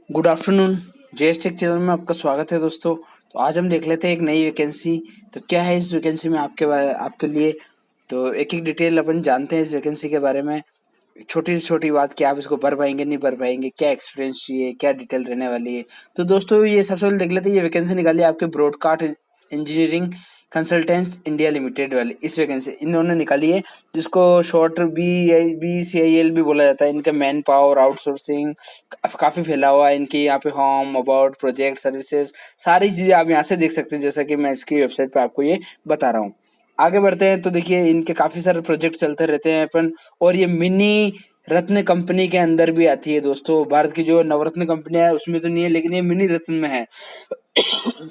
Good afternoon. JS take channel में आपका स्वागत है दोस्तों। तो आज हम देख लेते हैं एक नई वैकेंसी। तो क्या है इस वैकेंसी में आपके लिए। तो एक एक डिटेल अपन जानते हैं इस वैकेंसी के बारे में। छोटी से छोटी बात कि आप इसको भर पाएंगे नहीं भर पाएंगे, क्या एक्सपीरियंस चाहिए, क्या डिटेल रहने वाली है। तो दोस्तों ये सबसे पहले देख लेते हैं। ये वैकेंसी निकाली है आपके broadcast engineering consultants India limited वाली इस वैकेंसी इन्होंने निकाली है, जिसको शॉर्ट BCIL भी बोला जाता है। इनका मैन पावर आउटसोर्सिंग काफी फैला हुआ है। इनके यहाँ पे होम अबाउट प्रोजेक्ट सर्विसेज सारी चीजें आप यहाँ से देख सकते हैं, जैसा कि मैं इसकी वेबसाइट पे आपको ये बता रहा हूँ। आगे बढ़ते हैं तो देखिए इनके काफी सारे प्रोजेक्ट चलते रहते हैं अपन। और ये मिनी रत्न कंपनी के अंदर भी आती है दोस्तों। भारत की जो नवरत्न कंपनियां है उसमें तो नहीं है, लेकिन ये मिनी रत्न में है।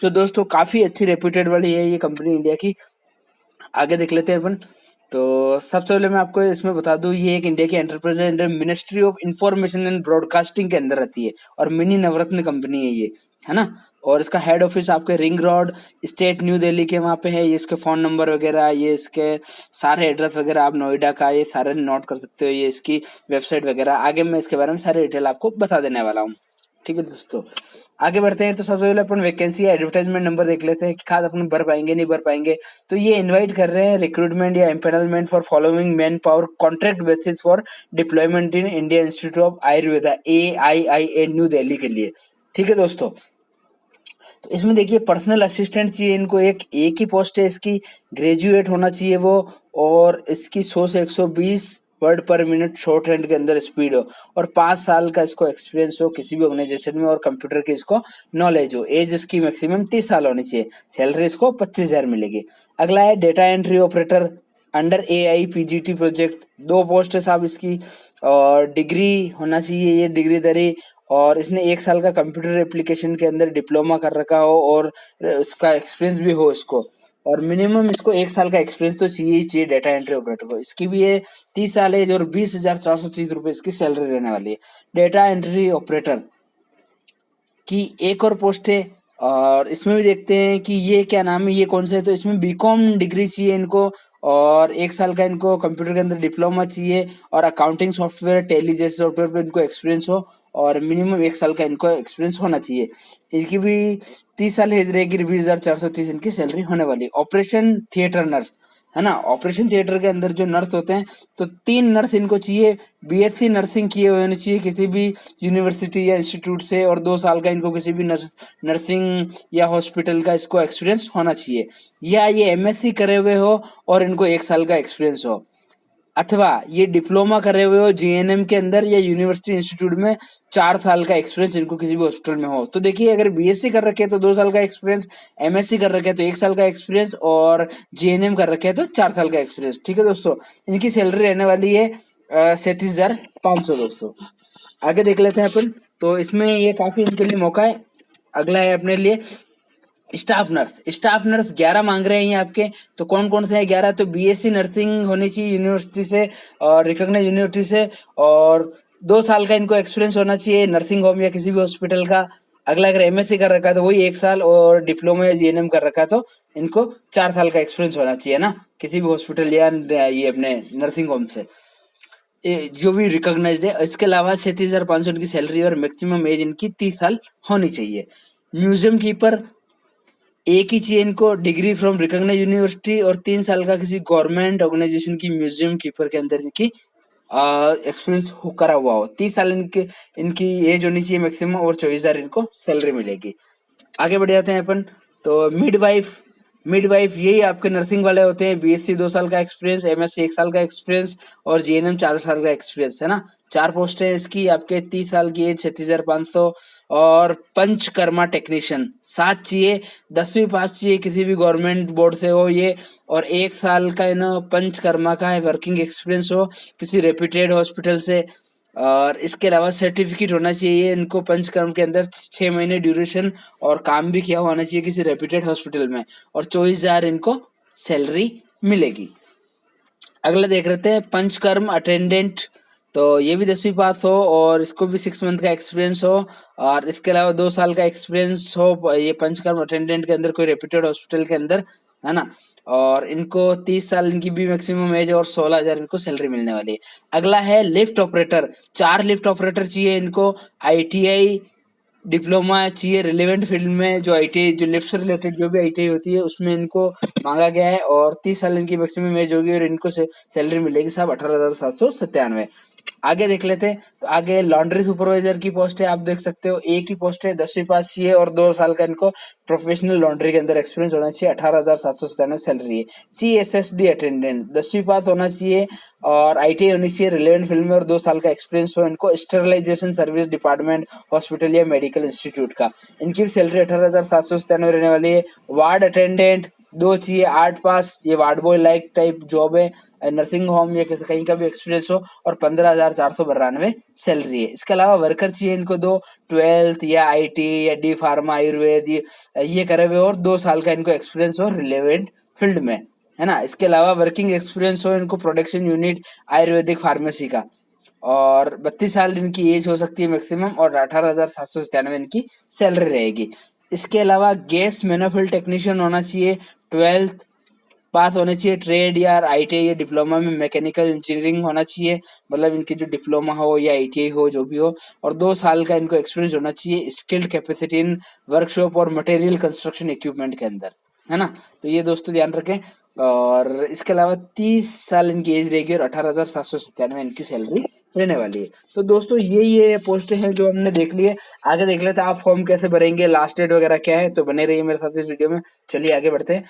तो दोस्तों काफी अच्छी रेप्यूटेड वाली है ये कंपनी इंडिया की। आगे देख लेते हैं अपन। तो सबसे पहले मैं आपको इसमें बता दूं, ये एक इंडिया की एंटरप्राइज है, under ministry of information and broadcasting के अंदर आती है और मिनी नवरत्न कंपनी है ये, है ना। और इसका हेड ऑफिस आपके ring road state new Delhi के वहाँ पे है। ये इसके फोन नंबर वगैरह, ये इसके सारे एड्रेस वगैरह आप नोएडा का ये सारे नोट कर सकते हो। ये इसकी वेबसाइट वगैरह आगे मैं इसके बारे में सारे डिटेल आपको बता देने वाला हूँ। ठीक है दोस्तों, आगे बढ़ते हैं। तो सबसे पहले अपन वैकेंसी एडवर्टाइजमेंट नंबर देख लेते हैं कि खास अपन भर पाएंगे नहीं भर पाएंगे। तो ये इनवाइट कर रहे हैं रिक्रूटमेंट या empanelment for following man power contract basis for deployment in India institute of Ayurveda AIIA new Delhi के लिए। ठीक है दोस्तों, तो इसमें देखिए पर्सनल असिस्टेंट चाहिए इनको। एक ही पोस्ट है इसकी। ग्रेजुएट होना चाहिए वो। और इसकी 100 से 120 वर्ड पर मिनट शॉर्ट हैंड के अंदर स्पीड हो। और 5 साल का इसको एक्सपीरियंस हो किसी भी ऑर्गेनाइजेशन में, और कंप्यूटर की इसको नॉलेज हो। एज इसकी मैक्सिमम 30 साल होनी चाहिए। सैलरी इसको 25,000 मिलेगी। अगला है data entry operator under AIPGT project. 2 post है साहब इसकी। और डिग्री होना चाहिए ये डिग्री। और इसने 1 साल का कंप्यूटर एप्लीकेशन के अंदर डिप्लोमा कर रखा हो और उसका एक्सपीरियंस भी हो इसको। और मिनिमम इसको 1 साल का एक्सपीरियंस तो चाहिए ही चाहिए डेटा एंट्री ऑपरेटर को। इसकी भी ये 30 साल एज और 20,430 रुपए इसकी सैलरी रहने वाली है। डेटा एंट्री ऑपरेटर की एक और पोस्ट है। और इसमें भी देखते हैं कि ये क्या नाम है, ये कौन सा है। तो इसमें बीकॉम डिग्री चाहिए इनको। और 1 साल का इनको कंप्यूटर के अंदर डिप्लोमा चाहिए। और अकाउंटिंग सॉफ्टवेयर टैली जैसे सॉफ्टवेयर पे इनको एक्सपीरियंस हो। और मिनिमम 1 साल का इनको एक्सपीरियंस होना चाहिए। इनकी भी 30 साल एज रहेगी। 20,430 इनकी सैलरी होने वाली। ऑपरेशन थिएटर नर्स, है ना। ऑपरेशन थिएटर के अंदर जो नर्स होते हैं, तो 3 नर्स इनको चाहिए। BSc नर्सिंग किए हुए होने चाहिए किसी भी यूनिवर्सिटी या इंस्टीट्यूट से। और 2 साल का इनको किसी भी नर्सिंग या हॉस्पिटल का इसको एक्सपीरियंस होना चाहिए। या ये MSc करे हुए हो और इनको 1 साल का एक्सपीरियंस हो। अथवा ये डिप्लोमा करे हुए हो GNM के अंदर या यूनिवर्सिटी इंस्टीट्यूट में। 4 साल का एक्सपीरियंस इनको किसी भी हॉस्पिटल में हो। तो देखिए अगर BSc कर रखे है तो 2 साल का एक्सपीरियंस, MSc कर रखे है तो 1 साल का एक्सपीरियंस, और GNM कर रखे है तो 4 साल का एक्सपीरियंस। ठीक है दोस्तों, इनकी सैलरी रहने वाली है 37,500 दोस्तों। आगे देख लेते हैं अपन। तो इसमें ये काफी इनके लिए मौका है। अगला है अपने लिए स्टाफ नर्स 11 मांग रहे हैं ये आपके। तो कौन कौन से हैं 11। तो BSc नर्सिंग होनी चाहिए यूनिवर्सिटी से और रिकॉग्नाइज यूनिवर्सिटी से। और 2 साल का इनको एक्सपीरियंस होना चाहिए नर्सिंग होम या किसी भी हॉस्पिटल का। अगला अगर MSc कर रखा है तो वही 1 साल, और डिप्लोमा या GNM कर रखा है तो इनको 4 साल का एक्सपीरियंस होना चाहिए ना, किसी भी हॉस्पिटल या ये अपने नर्सिंग होम से जो भी रिकॉग्नाइज्ड है। इसके अलावा 37,500 इनकी सैलरी और मैक्सिमम एज इनकी 30 साल होनी चाहिए। म्यूजियम कीपर एक ही चाहिए इनको। डिग्री फ्रॉम रिकॉग्नाइज यूनिवर्सिटी और 3 साल का किसी गवर्नमेंट ऑर्गेनाइजेशन की म्यूजियम कीपर के अंदर इनकी एक्सपीरियंस करा हुआ हो। 30 साल इनकी एज होनी चाहिए मैक्सिमम, और 24,000 इनको सैलरी मिलेगी। आगे बढ़ जाते हैं अपन। तो मिडवाइफ यही आपके नर्सिंग वाले होते हैं। BSc 2 साल का एक्सपीरियंस, MSc 1 साल का एक्सपीरियंस, और GNM 4 साल का एक्सपीरियंस, है ना। 4 पोस्ट है इसकी। आपके 30 साल की एज 36,500। और पंचकर्मा टेक्नीशियन 7 चाहिए। 10वीं पास चाहिए किसी भी गवर्नमेंट बोर्ड से हो ये। और 1 साल का पंचकर्मा का है वर्किंग एक्सपीरियंस हो किसी रेप्यूटेड हॉस्पिटल से। और इसके अलावा सर्टिफिकेट होना चाहिए इनको पंचकर्म के अंदर 6 महीने ड्यूरेशन, और काम भी किया होना चाहिए किसी रेप्यूटेड हॉस्पिटल में। और 24,000 इनको सैलरी मिलेगी। अगला देख रहे हैं पंचकर्म अटेंडेंट। तो ये भी 10वीं पास हो और इसको भी 6 मंथ का एक्सपीरियंस हो। और इसके अलावा 2 साल का एक्सपीरियंस हो ये पंचकर्म अटेंडेंट के अंदर कोई रेप्यूटेड हॉस्पिटल के अंदर, है ना। और इनको 30 साल इनकी भी मैक्सिमम एज और 16,000 इनको सैलरी मिलने वाली है। अगला है लिफ्ट ऑपरेटर। 4 लिफ्ट ऑपरेटर चाहिए इनको। ITI डिप्लोमा चाहिए रिलेवेंट फील्ड में, जो आईटीआई जो लिफ्ट से रिलेटेड जो भी आईटीआई होती है उसमें इनको मांगा गया है, और 30 साल इनकी मैक्सिमम एज होगी, और इनको सैलरी मिलेगी साहब 18,797। आगे देख लेते हैं। तो आगे लॉन्ड्री सुपरवाइजर की पोस्ट है, आप देख सकते हो एक ही पोस्ट है, 10वीं पास चाहिए और 2 साल का इनको प्रोफेशनल लॉन्ड्री के अंदर एक्सपीरियंस होना चाहिए, 18,797 सैलरी है। CSSD अटेंडेंट 10वीं पास होना चाहिए और आईटीआई होनी चाहिए रिलेवेंट फील्ड में, और 2 साल का एक्सपीरियंस हो इनको स्टरलाइजेशन सर्विस डिपार्टमेंट हॉस्पिटल या मेडिकल इंस्टीट्यूट का। इनकी सैलरी 18,797 रहने वाली है। वार्ड अटेंडेंट 2 चाहिए, 8 पास, ये ward boy like type job है, नर्सिंग होम या कहीं का भी एक्सपीरियंस हो, और 15,492 सैलरी है। इसके अलावा वर्कर चाहिए इनको 2, 12th या आईटी या डी फार्मा आयुर्वेद ये करे हुए, और 2 साल का इनको एक्सपीरियंस हो रिलेवेंट फील्ड में, है ना। इसके अलावा वर्किंग एक्सपीरियंस हो इनको प्रोडक्शन यूनिट आयुर्वेदिक फार्मेसी का, और 32 साल इनकी एज हो सकती है मैक्सिमम, और 18,797 इनकी सैलरी रहेगी। इसके अलावा गैस मैनुफैक्चरिंग टेक्नीशियन होना चाहिए, 12th पास होने चाहिए, ट्रेड या आईटीआई या डिप्लोमा में मैकेनिकल इंजीनियरिंग होना चाहिए, मतलब इनकी जो डिप्लोमा हो या आईटीआई हो जो भी हो, और 2 साल का इनको एक्सपीरियंस होना चाहिए स्किल्ड कैपेसिटी इन वर्कशॉप और मटेरियल कंस्ट्रक्शन इक्विपमेंट के अंदर, है ना। तो ये दोस्तों ध्यान रखें। और इसके अलावा 30 साल इनकी एज रहेगी, और 18,797 इनकी सैलरी रहने वाली है। तो दोस्तों ये पोस्ट हैं जो हमने देख ली है। आगे देख लेते हैं आप फॉर्म कैसे भरेंगे, लास्ट डेट वगैरह क्या है, तो बने रहिए मेरे साथ इस वीडियो में। चलिए आगे बढ़ते हैं।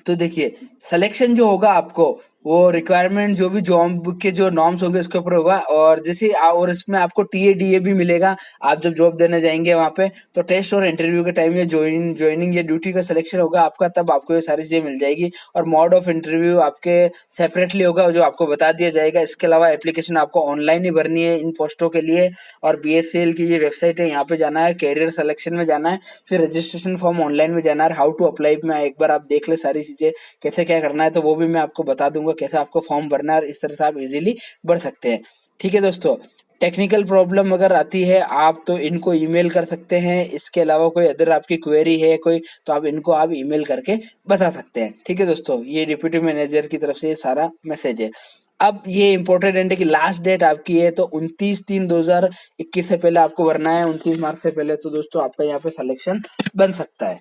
तो देखिए सिलेक्शन जो होगा आपको, वो रिक्वायरमेंट जो भी जॉब के जो नॉर्म्स होंगे उसके ऊपर होगा, और जैसे और इसमें आपको टीए भी मिलेगा। आप जब जॉब देने जाएंगे वहां पे, तो टेस्ट और इंटरव्यू के टाइम ये ज्वाइनिंग या ड्यूटी का सिलेक्शन होगा आपका, तब आपको ये सारी चीजें मिल जाएगी। और मोड ऑफ इंटरव्यू आपके सेपरेटली होगा जो आपको बता दिया जाएगा। इसके अलावा एप्लीकेशन आपको ऑनलाइन ही भरनी है इन पोस्टों के लिए, और बीएससीएल की ये वेबसाइट है, यहाँ पे जाना है, कैरियर सिलेक्शन में जाना है, फिर रजिस्ट्रेशन फॉर्म ऑनलाइन में जाना है। हाउ टू अप्लाई में एक बार आप देख ले सारी चीजें कैसे क्या करना है, तो वो भी मैं आपको बता दूंगा कैसे आपको फॉर्म भरना है, और इस तरह से आप इजीली भर सकते हैं। ठीक है दोस्तों, टेक्निकल प्रॉब्लम अगर आती है आप तो इनको ईमेल कर सकते हैं। इसके अलावा कोई अदर आपकी क्वेरी है कोई, तो आप इनको आप ईमेल करके बता सकते हैं। ठीक है दोस्तों, ये डिप्यूटी मैनेजर की तरफ से ये सारा मैसेज है। अब ये इंपॉर्टेंट है कि लास्ट डेट आपकी है तो 29/3/2021 से पहले आपको भरना है, 29 मार्च से पहले, तो दोस्तों आपका यहाँ पे सिलेक्शन बन सकता है।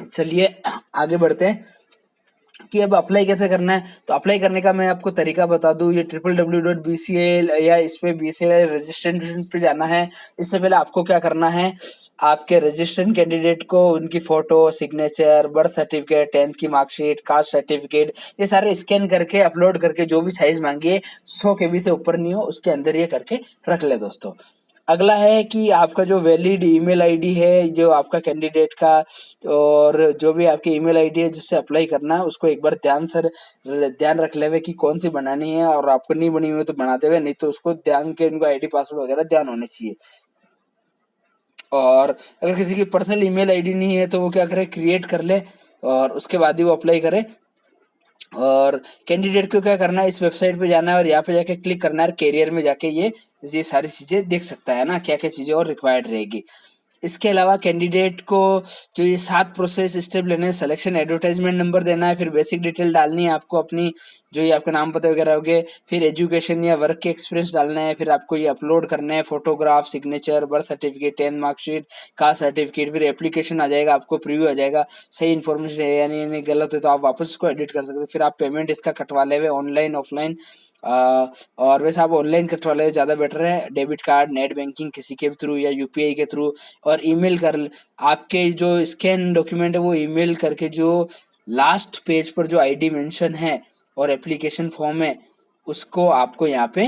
चलिए आगे बढ़ते हैं कि अब अप्लाई कैसे करना है। तो अप्लाई करने का मैं आपको तरीका बता दूं, ये www.bcl या इस पे BCL रजिस्ट्रेशन पे जाना है। इससे पहले आपको क्या करना है, आपके रजिस्ट्रेशन कैंडिडेट को उनकी photo, signature, birth certificate, 10th की मार्कशीट, कास्ट सर्टिफिकेट, ये सारे स्कैन करके अपलोड करके जो भी साइज मांगिए 100 KB से ऊपर नहीं हो उसके अंदर ये करके रख ले दोस्तों। अगला है कि आपका जो वैलिड ईमेल आईडी है जो आपका कैंडिडेट का, और जो भी आपकी ईमेल आईडी है जिससे अप्लाई करना है, उसको एक बार ध्यान रख लेवे कि कौन सी बनानी है, और आपको नहीं बनी हुई तो बना देवे, नहीं तो उसको ध्यान के उनको आईडी पासवर्ड वगैरह ध्यान होने चाहिए। और अगर किसी की पर्सनल ईमेल आईडी नहीं है तो वो क्या करे, क्रिएट कर ले, और उसके बाद ही वो अप्लाई करे। और कैंडिडेट को क्या करना है, इस वेबसाइट पे जाना है और यहाँ पे जाके क्लिक करना है, कैरियर में जाके ये सारी चीजें देख सकता है ना, क्या क्या चीजें और रिक्वायर्ड रहेगी। इसके अलावा कैंडिडेट को जो ये 7 प्रोसेस स्टेप लेने हैं, सिलेक्शन, एडवर्टाइजमेंट नंबर देना है, फिर बेसिक डिटेल डालनी है आपको अपनी, जो ये आपका नाम पता वगैरह हो गए, फिर एजुकेशन या वर्क के एक्सपीरियंस डालना है, फिर आपको ये अपलोड करना है, photograph, signature, birth certificate, 10th marksheet, caste certificate, फिर एप्लीकेशन आ जाएगा, आपको प्रीव्यू आ जाएगा, सही इन्फॉर्मेशन है या नहीं गलत है तो आप वापस इसको एडिट कर सकते हो। फिर आप पेमेंट इसका कटवा ले ऑनलाइन ऑफलाइन, और वैसे आप ऑनलाइन कटवा ले ज़्यादा बेटर है, डेबिट कार्ड, नेट बैंकिंग किसी के भी थ्रू या यूपीआई के थ्रू, और ईमेल आपके जो स्कैन डॉक्यूमेंट है वो ईमेल करके जो लास्ट पेज पर जो आईडी मेंशन है और एप्लीकेशन फॉर्म है उसको आपको यहाँ पे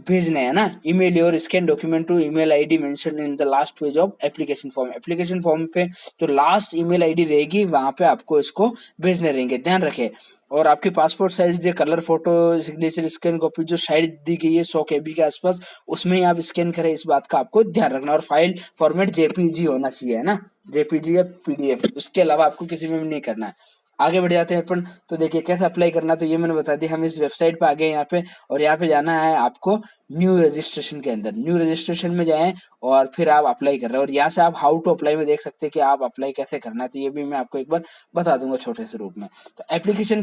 भेजना है ना। Email your scan document to email ID mention in the last page of application form. Application form पे जो लास्ट ईमेल आईडी रहेगी वहां पे आपको इसको भेजने रहेंगे, ध्यान रखें। और आपकी पासपोर्ट साइज जो colour photo, signature, scan copy जो साइज दी गई है 100 KB के आसपास, उसमें ही आप स्कैन करें, इस बात का आपको ध्यान रखना। और फाइल फॉर्मेट जेपीजी होना चाहिए, है ना, जेपीजी या पीडीएफ, उसके अलावा आपको किसी में भी नहीं करना है। आगे बढ़ जाते हैं अपन। तो देखिए कैसे अप्लाई करना, तो ये मैंने बता दिया। हम इस वेबसाइट पे आ गए यहाँ पे, और यहाँ पे जाना है आपको न्यू रजिस्ट्रेशन के अंदर। न्यू रजिस्ट्रेशन में जाएं और फिर आप अप्लाई कर रहे हो। और यहाँ से आप हाउ टू अप्लाई में देख सकते हैं कि आप अप्लाई कैसे करना है, तो ये भी मैं आपको एक बार बता दूंगा छोटे से रूप में। तो एप्लीकेशन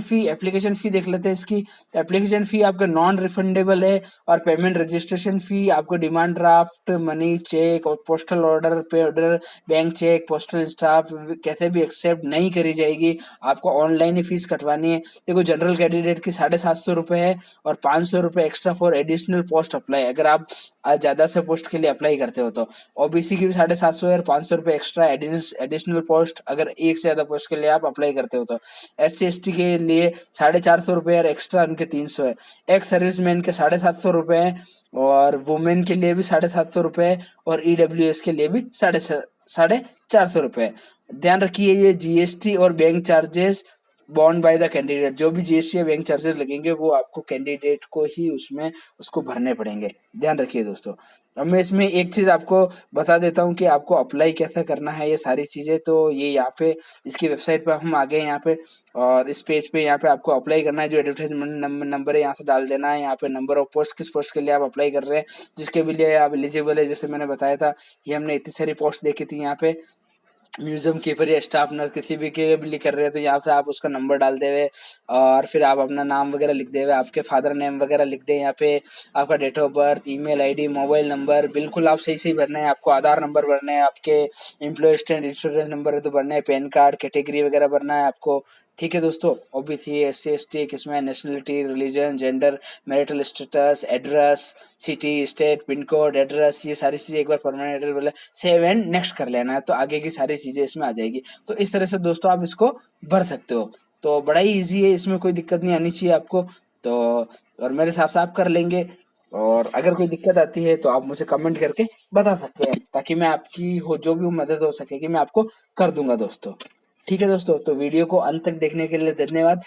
फी देख लेते हैं इसकी। तो एप्लीकेशन फी आपका नॉन रिफंडेबल है, और पेमेंट रजिस्ट्रेशन फी आपको डिमांड ड्राफ्ट, मनी, चेक और पोस्टल ऑर्डर, पे order, bank cheque, postal staff कैसे भी एक्सेप्ट नहीं करी जाएगी। आपको ऑनलाइन ही फीस कटवानी है। देखो, जनरल कैंडिडेट की 750 रुपये है, और 500 रुपये extra for additional post apply, अगर आप ज्यादा से पोस्ट के लिए अप्लाई करते हो तो। ओबीसी की भी 750 है, और 500 रुपये एक्स्ट्रा एडिशनल पोस्ट अगर एक से ज्यादा पोस्ट के लिए आप अप्लाई करते हो तो। SC ST के लिए 450 रुपये और एक्स्ट्रा उनके 300 है। एक्स सर्विस मैन के 750 रुपये है, और वुमेन के लिए भी 750 रुपये, और EWS के लिए भी 450 रुपये। ध्यान रखिए, ये GST और bank charges bond by the candidate, जो भी GST या बैंक चार्जेस लगेंगे वो आपको कैंडिडेट को ही उसमें उसको भरने पड़ेंगे। ध्यान रखिए दोस्तों। अब मैं इसमें एक चीज आपको बता देता हूँ कि आपको अप्लाई कैसे करना है, ये सारी चीजें। तो ये यहाँ पे इसकी वेबसाइट पे हम आ गए यहाँ पे, और इस पेज पे यहाँ पे आपको अप्लाई करना है। जो एडवर्टाइजमेंट नंबर है यहाँ से डाल देना है। यहाँ पे नंबर ऑफ पोस्ट, किस पोस्ट के लिए आप अप्लाई कर रहे हैं, जिसके भी लिए आप एलिजिबल है। जैसे मैंने बताया था, ये हमने इतनी सारी पोस्ट देखी थी यहाँ पे। म्यूजियम कीपर या स्टाफ नर्स किसी भी के लिए कर रहे हैं, तो यहाँ से आप उसका नंबर डाल देवे, और फिर आप अपना नाम वगैरह लिख देवे, आपके फादर नेम वगैरह लिख दे यहाँ पे, आपका date of birth, email ID, mobile number बिल्कुल आप सही सही भरना है। आपको आधार नंबर भरना है, आपके एम्प्लॉय स्टैंड इंश्योरेंस नंबर है तो भरना है, पैन कार्ड, कैटेगरी वगैरह भरना है आपको। ठीक है दोस्तों। OBC, SC ST किसमें, nationality, religion, gender, marital status, address, city, state, pin code, address, ये सारी चीजें एक बार परमानेंट एड्रेस बोले सेव एंड नेक्स्ट कर लेना है, तो आगे की सारी चीजें इसमें आ जाएगी। तो इस तरह से दोस्तों आप इसको भर सकते हो। तो बड़ा ही इजी है, इसमें कोई दिक्कत नहीं आनी चाहिए आपको। तो और मेरे हिसाब से आप कर लेंगे। और अगर कोई दिक्कत आती है तो आप मुझे कमेंट करके बता सकते हैं, ताकि मैं आपकी हो जो भी मदद हो सकेगी मैं आपको कर दूंगा दोस्तों। ठीक है दोस्तों, तो वीडियो को अंत तक देखने के लिए धन्यवाद।